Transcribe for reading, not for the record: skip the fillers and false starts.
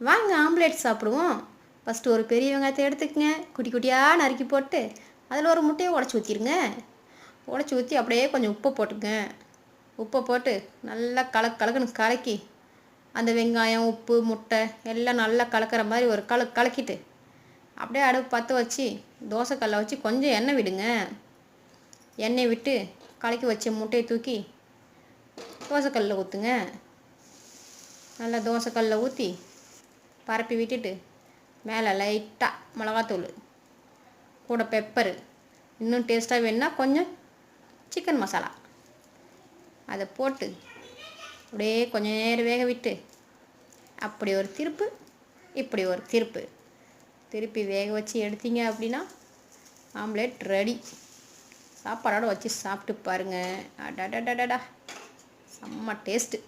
வாங்க ஆம்லேட் சாப்பிடுவோம். ஃபஸ்ட்டு ஒரு பெரிய வெங்காயத்தை எடுத்துக்கங்க. குட்டி குட்டியாக நறுக்கி போட்டு அதில் ஒரு முட்டையை உடச்சி ஊற்றிடுங்க. உடச்சி ஊற்றி அப்படியே கொஞ்சம் உப்பை போட்டுங்க. உப்பை போட்டு நல்லா கலக்குன்னு கலக்கி அந்த வெங்காயம் உப்பு முட்டை எல்லாம் நல்லா கலக்கிற மாதிரி ஒரு கலக்கிட்டு அப்படியே அடுப்பு பற்ற வச்சு தோசைக்கல்லை வச்சு கொஞ்சம் எண்ணெய் விடுங்க. எண்ணெய் விட்டு கலக்கி வச்ச முட்டையை தூக்கி தோசைக்கல்லில் ஊற்றுங்க. நல்லா தோசைக்கல்லில் ஊற்றி பரப்பி விட்டுட்டு மேலே லைட்டாக மிளகாத்தூள் கூட பெப்பரு இன்னும் டேஸ்ட்டாக வேணுன்னா கொஞ்சம் சிக்கன் மசாலா அதை போட்டு அப்படியே கொஞ்சம் நேரம் வேக விட்டு அப்படி ஒரு திருப்பு இப்படி ஒரு திருப்பி வேக வச்சு எடுத்தீங்க அப்படின்னா ஆம்லேட் ரெடி. சாப்பாடோடு வச்சு சாப்பிட்டு பாருங்கள். அடடடடடா செம்ம டேஸ்ட்டு.